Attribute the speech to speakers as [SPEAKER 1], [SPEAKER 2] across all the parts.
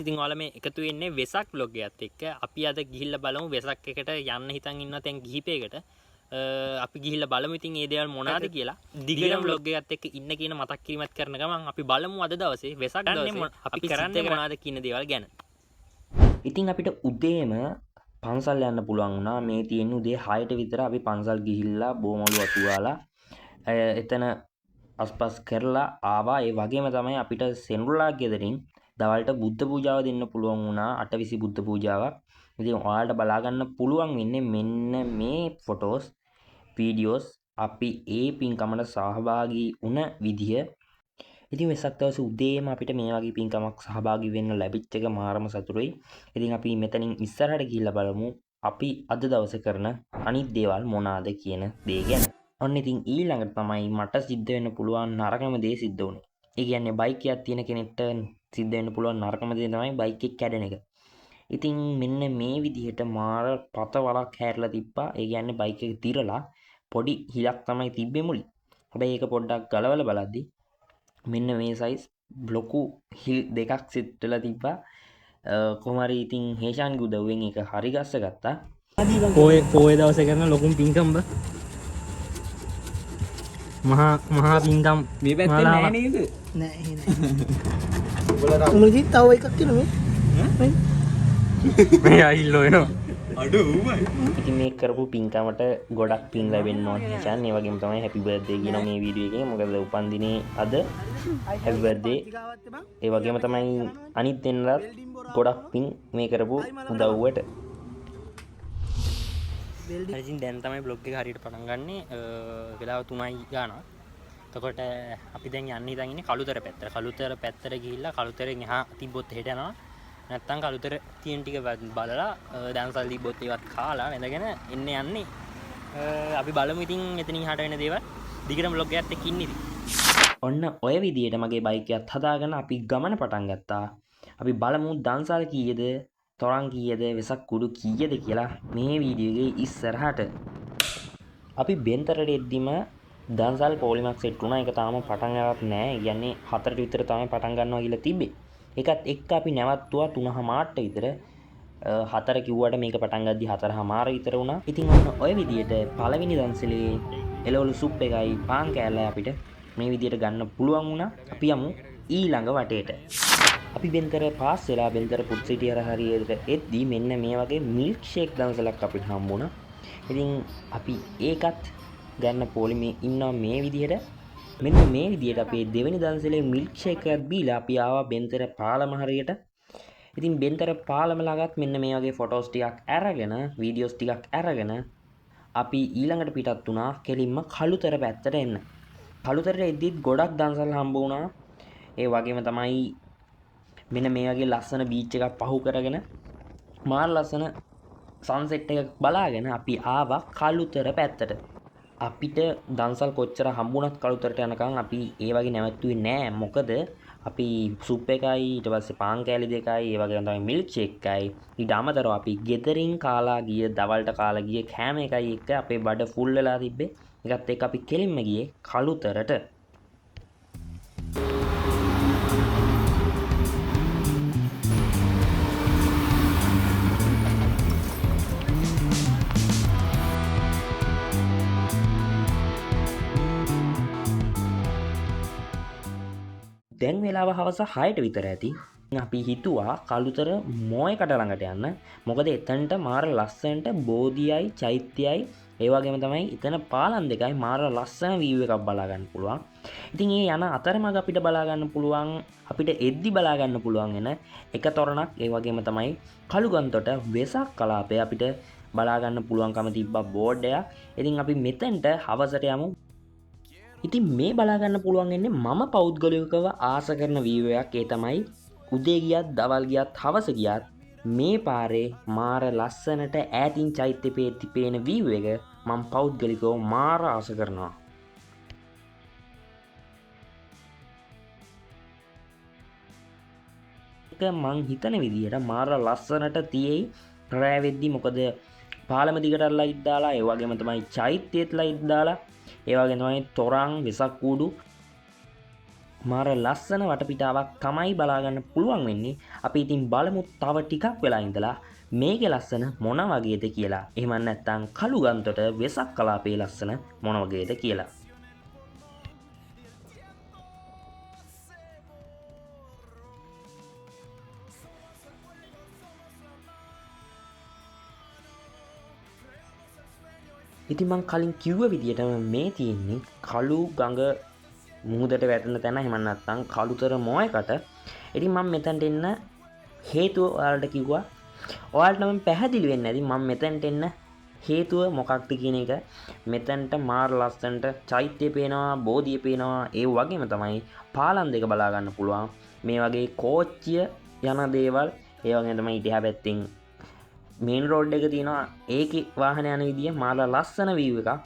[SPEAKER 1] ඉතින් ඔයාලා මේ එකතු වෙන්නේ වෙසක් vlog එකත් එක්ක. අපි අද ගිහිල්ලා බලමු වෙසක් එකට යන්න හිතන් ඉන්නවා තැන් කිහිපයකට. අපි ගිහිල්ලා බලමු ඉතින් මේ දේවල් මොනවාද කියලා. දිගටම vlog එකත් එක්ක ඉන්න කියන මතක් කිරීමත් කරන ගමන් අපි බලමු අද දවසේ වෙසක් දවසේ අපි කරන්නේ මොනවාද කියන දේවල් ගැන.
[SPEAKER 2] ඉතින් අපිට උදේම පන්සල් යන්න පුළුවන් වුණා. මේ තියෙන්නේ උදේ 6ට විතර අපි පන්සල් ගිහිල්ලා බෝමලු අතුවාලා එතන අස්පස් කරලා ආවා. ඒ වගේම තමයි අපිට සෙන්රුලා ගෙදරින් දවල්ට බුද්ධ පූජාව දෙන්න පුළුවන් වුණා. අටවිසි බුද්ධ පූජාවක්. ඉතින් ඔයාලට බලා ගන්න පුළුවන් වෙන්නේ මෙන්න මේ ෆොටෝස් වීඩියෝස් අපි ඒ පින්කමට සහභාගී වුණ විදිය. ඉතින් වෙසක් දවසේ උදේම අපිට මේ වගේ පින්කමක් සහභාගී වෙන්න ලැබිච්ච එක මාරම සතුටුයි. ඉතින් අපි මෙතනින් ඉස්සරහට ගිහිල්ලා බලමු අපි අද දවසේ කරන අනිත් දේවල් මොනවාද කියන දේ ගැන. ඔන්න ඉතින් ඊළඟට තමයි මට සිද්ධ වෙන්න පුළුවන් නරකම දේ සිද්ධ වුණේ. ඒ කියන්නේ බයික් එකක් තියෙන කෙනෙක්ට සිද්ධ වෙන්න පුළුවන් නරකම දේ තමයි බයික් එක කැඩෙන එක. ඉතින් මෙන්න මේ විදිහට මාර පත වලක් හැරලා තිබ්බා. ඒ කියන්නේ බයික් එක තිරලා පොඩි හිලක් තමයි තිබ්බේ මුලින්. හැබැයි ඒක පොඩ්ඩක් ගලවලා බලද්දි මෙන්න මේ සයිස් බ්ලොකු හිල් දෙකක් සෙට් වෙලා තිබ්බා. කොහොම හරි ඉතින් හේෂාන්ගේ උදව්වෙන් ඒක හරි ගස්ස ගත්තා.
[SPEAKER 1] පොයේ දවසේ කරන ලොකුම පින්කම් බ. මහා පින්කම්
[SPEAKER 3] මේ පැත්තේ නෑ නේද?
[SPEAKER 4] නෑ එහෙනම් උඹලදී තව එකක් තියෙනවා මේ
[SPEAKER 1] මේ අයිල්ලෝ එනවා.
[SPEAKER 3] අඩෝ ඌමයි.
[SPEAKER 2] ඉතින් මේ කරපු පින්කමට ගොඩක් පින් ලැබෙන්න ඕන හේෂාන්. ඒ වගේම තමයි හැපි බර්ත්ඩේ කියන මේ වීඩියෝ එකේ. මොකද උපන්දිනේ අද හැපි බර්ත්ඩේ. ඒ වගේම තමයි අනිත් දෙන්නත් ගොඩක් පින් මේ කරපු උදව්වට.
[SPEAKER 1] ඉතින් දැන් තමයි බ්ලොග් එක හරියට පටන් ගන්නෙ. වෙලාව 3යි ගානක්. එතකොට අපි දැන් යන්න හිතන් ඉන්නේ කළුතර පැත්තට. කළුතර පැත්තට ගිහිල්ලා කළුතරෙන් එහා තිබ්බොත් හෙට යනවා. නැත්තම් කළුතර තියෙන ටික බලලා දන්සල් තිබ්බොත් ඒවත් කාලා වැඳගෙන එන්න යන්නේ. අපි බලමු ඉතින් එතනින් හට වෙන දේවල්. දිගටම බ්ලොග් එකත් එක්ක ඉන්න ඉතින්.
[SPEAKER 2] ඔන්න ඔය විදිහට මගේ බයික් එකත් හදාගෙන අපි ගමන පටන් ගත්තා. අපි බලමු දන්සල් කීයද, තොරන් කීයද, වෙසක් කුඩු කීයද කියලා මේ වීඩියෝ එකේ ඉස්සරහට. අපි බෙන්තරට එද්දිම දන්සල් පොලිමක් සෙට් වුණා. ඒක තාම පටන් ගන්නත් නෑ. කියන්නේ 4ට විතර තමයි පටන් ගන්නවා කියලා තිබ්බේ. ඒකත් එක්ක අපි නැවතුවා 3:00ට විතර. 4 කිව්වට මේක පටන් ගද්දි 4:00 විතර වුණා. ඉතින් ඔන්න ඔය විදිහට පළවෙනි දන්සලේ එළවලු සුප් එකයි පාන් කෑල්ලයි අපිට මේ විදිහට ගන්න පුළුවන් වුණා. අපි යමු ඊළඟ වටේට. අපි බෙන්තර පාස් වෙලා බෙන්තර පුත් සිටියර හරියට එද්දී මෙන්න මේ වගේ මිල්ක් ෂේක් දන්සලක් අපිට හම්බුණා. ඉතින් අපි ඒකත් ගන්න පොලිමේ ඉන්නවා මේ විදිහට. මෙන්න මේ විදිහට අපේ දෙවෙනි දන්සලේ මිල්ක් ෂේක් එකක් බීලා අපි ආවා බෙන්තර පාලම හරියට. ඉතින් බෙන්තර පාලම ළඟත් මෙන්න මේ වගේ ෆොටෝස් ටිකක් අරගෙන වීඩියෝස් ටිකක් අරගෙන අපි ඊළඟට පිටත් වුණා කෙලින්ම කළුතර පැත්තට එන්න. කළුතරට එද්දිත් ගොඩක් දන්සල් හම්බ වුණා. ඒ වගේම තමයි මෙන්න මේ වගේ ලස්සන බීච් එකක් පහු කරගෙන මාර ලස්සන සන්සෙට් එකක් බලාගෙන අපි ආවා කළුතර පැත්තට. අපිට දන්සල් කොච්චර හම්බුණත් කළුතරට යනකම් අපි ඒ වගේ නැවතුනේ නෑ. මොකද අපි සුප් එකයි ඊට පස්සේ පාන් කෑලි දෙකයි ඒ වගේම තමයි මිල්ක් ෂේක් එකයි ඊට අමතරව අපි ගෙදරින් කාලා ගිය දවල්ට කාලා ගිය කෑම එකයි එක්ක අපේ බඩ ෆුල් වෙලා තිබ්බේ. ඒකත් එක්ක අපි කෙලින්ම ගියේ කළුතරට. දැන් වෙලාව හවස 6ට විතර ඇති. අපි හිතුවා කළුතර මොයකට ළඟට යන්න. මොකද එතනට මාර ලස්සනට බෝධියයි චෛත්‍යයයි ඒ වගේම තමයි එතන පාලම් දෙකයි මාර ලස්සන view එකක් බලා ගන්න පුළුවන්. ඉතින් ඒ යන අතරමඟ අපිට බලා ගන්න පුළුවන් අපිට එද්දි බලා ගන්න පුළුවන් වෙන එක තොරණක්. ඒ වගේම තමයි කළුගන්තොට වෙසක් කලාපය අපිට බලා ගන්න පුළුවන්කම තිබ්බා බෝඩ් එකක්. ඉතින් අපි මෙතෙන්ට හවසට යමු. ඉතින් මේ බලා ගන්න පුළුවන් වෙන්නේ මම පෞද්ගලිකව ආස කරන වීව් එකක්. ඒ තමයි උදේ ගියත් දවල් ගියත් හවස ගියත් මේ පාරේ මාර ලස්සනට ඈතින් චෛත්‍ය පේන වීව් එක මම පෞද්ගලිකව මාර ආස කරනවා. මං හිතන විදිහට මාර ලස්සනට තියෙයි රෑ වෙද්දි. මොකද පාලම දිගට ලයිට් දාලා, ඒ වගේම තමයි චෛත්‍යයේත් ලයිට් දාලා, ඒ වගේම තමයි තොරන් වෙසක් කූඩු මාර ලස්සන වටපිටාවක් තමයි බලා ගන්න පුළුවන් වෙන්නේ. අපි ඉතින් බලමු තව ටිකක් වෙලා ඉඳලා මේකේ ලස්සන මොන වගේද කියලා. එහෙම නැත්නම් කළුගන්තොට වෙසක් කලාපේ ලස්සන මොන වගේද කියලා. ඉතින් මං කලින් කිව්ව විදිහටම මේ තියෙන්නේ කළු ගඟ මුහුදට වැටෙන තැන. එහෙම නැත්නම් කළුතර මොයකට. ඉතින් මම මෙතනට එන්න හේතුව ඔයාලට කිව්වා. ඔයාලට නම් පැහැදිලි වෙන්නේ නැති මම මෙතනට එන්න හේතුව මොකක්ද කියන එක. මෙතනට මාර ලස්සනට චෛත්‍ය පේනවා, බෝධිය පේනවා. ඒ වගේම තමයි පාලම් දෙක බලා ගන්න පුළුවන්. මේ වගේ කෝච්චිය යන දේවල්. ඒ වගේම තමයි ඊට පැත්තෙන් මේන් රෝඩ් එක තියෙනවා. ඒකේ වාහන යන විදිය මාර ලස්සන වීව් එකක්.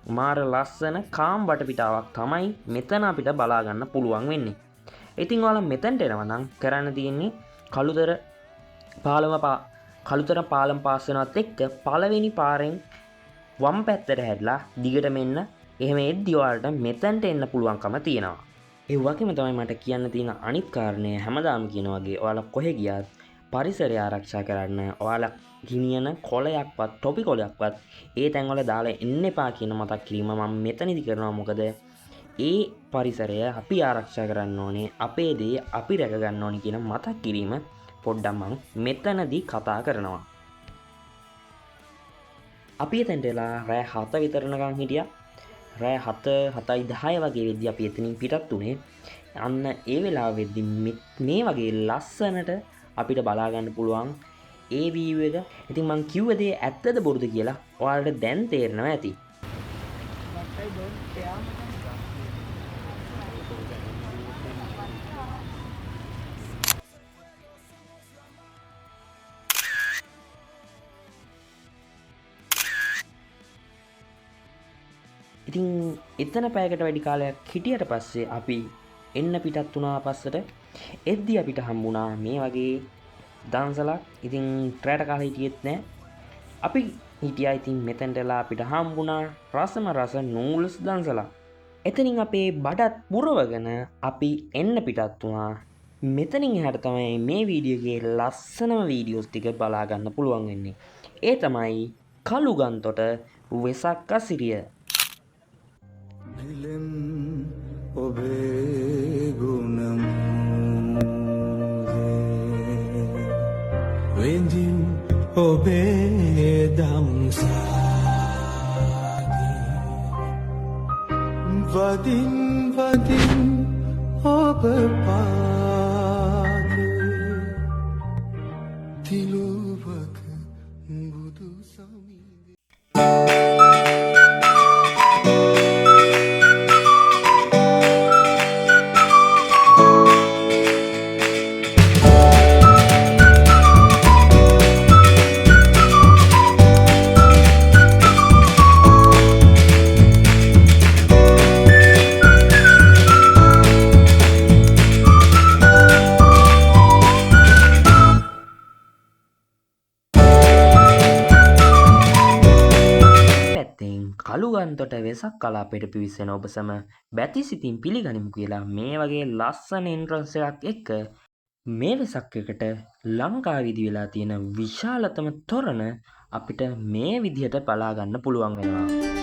[SPEAKER 2] මාර ලස්සන කාම් වටපිටාවක් තමයි මෙතන අපිට බලා ගන්න පුළුවන් වෙන්නේ. ඉතින් ඔයාලා මෙතනට එනවා නම් කරන්න තියෙන්නේ කළුතර පාලම පාස් වෙනවත් එක්ක පළවෙනි පාරෙන් වම් පැත්තට හැරිලා දිගට මෙන්න එහෙම එද්දි ඔයාලට මෙතනට එන්න පුළුවන්කම තියෙනවා. ඒ වගේම තමයි මට කියන්න තියෙන අනිත් කාරණය හැමදාම කියන වගේ ඔයාලා කොහෙ ගියත් පරිසරය ආරක්ෂා කරන්න. ඔයාලා ගිනියන කොලයක්වත් ටොපි කොලයක්වත් ඒ තැන්වල දාලා එන්න එපා කියන මතක් කිරීම මම මෙතනදි කරනවා. මොකද ඒ පරිසරය අපි ආරක්ෂා කරන්න ඕනේ, අපේ දේ අපි රැක ගන්න ඕනේ කියන මතක් කිරීම පොඩ්ඩක් මම මෙතනදී කතා කරනවා. අපි එතනට එලා රෑ 7 විතරනකම් හිටියා. රෑ 7:10 වගේ වෙද්දි අපි එතනින් පිටත් උනේ. අන්න ඒ වෙලාව වෙද්දි මේ වගේ ලස්සනට අපිට බලා ගන්න පුළුවන් ඒ වීව් එක. ඉතින් මං කිව්ව දේ ඇත්තද බොරුද කියලා ඔයාලට දැන් තේරෙනවා ඇති. ඉතින් එතන පැයකට වැඩි කාලයක් හිටියට පස්සේ අපි එන්න පිටත් වුණා පස්සට. එද්දි අපිට හම්බුණා මේ වගේ දන්සලක්. ඉතින් රැට කාලේ හිටියෙත් නෑ. අපි හිටියා ඉතින් මෙතෙන්ටලා අපිට හම්බුණා රසම රස නූල්ස් දන්සලක්. එතනින් අපේ බඩත් පුරවගෙන අපි එන්න පිටත් වුණා. මෙතනින් එහාට තමයි මේ වීඩියෝගේ ලස්සනම වීඩියෝස් ටික බලා ගන්න පුළුවන් වෙන්නේ. ඒ තමයි කළුගන්තොට වෙසක් අසිරිය.
[SPEAKER 3] ඔබේ ගුණම් වෙන්ජින් ඔබේ දම්සාදී වදින් වදින් ඔබ පාදේ තිලුවක බුදු සමීදේ.
[SPEAKER 2] කළුගන්තොට වෙසක් කලාපයට පිවිසෙන ඔබ සම බැති සිතින් පිළිගනිමු කියලා මේ වගේ ලස්සන එන්ට්‍රන්ස් එකක් එක්ක මේ වෙසක් එකට ලංකාවේදී වෙලා තියෙන විශාලතම තොරණ අපිට මේ විදිහට බලා ගන්න පුළුවන් වෙනවා.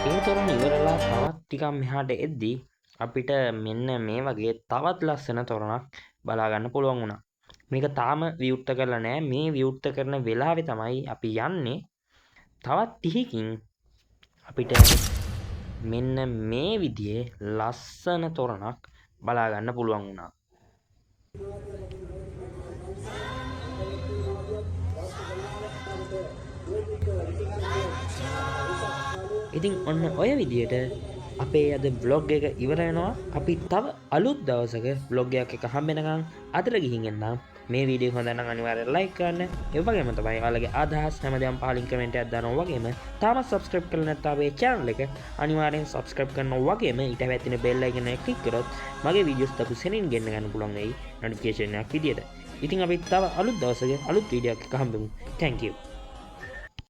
[SPEAKER 2] ඒ තොරණ ඉවරලා තවත් ටිකක් මෙහාට එද්දී අපිට මෙන්න මේ වගේ තවත් ලස්සන තොරණක් බලා ගන්න පුළුවන් වුණා. මේක තාම විවෘත කරලා නැහැ. මේ විවෘත කරන වෙලාවේ තමයි අපි යන්නේ. තවත් ටිකකින් අපිට මෙන්න මේ විදිහේ ලස්සන තොරණක් බලා ගන්න පුළුවන් වුණා. ඉතින් ඔන්න ඔය විදිහට අපේ අද vlog එක ඉවර වෙනවා. අපි තව අලුත් දවසක vlog එකක් එක හම්බෙනකන් අතට ගිහින් එන්නම්. මේ වීඩියෝ හොඳ නම් අනිවාර්යෙන් like කරන්න. ඒ වගේම තමයි ඔයාලගේ අදහස් හැමදේම පහලින් කමෙන්ට් එකක් දානවා වගේම තාමත් subscribe කරලා නැත්නම් අපේ channel එක අනිවාර්යෙන් subscribe කරනවා වගේම ඊට පැත්තේ bell icon එක click කරොත් මගේ videos තපු සෙනින් ගෙන්න ගන්න පුළුවන් වෙයි notification එකක් විදියට. ඉතින් අපි තව අලුත් දවසක අලුත් වීඩියෝ එකක් හම්බෙමු. Thank you.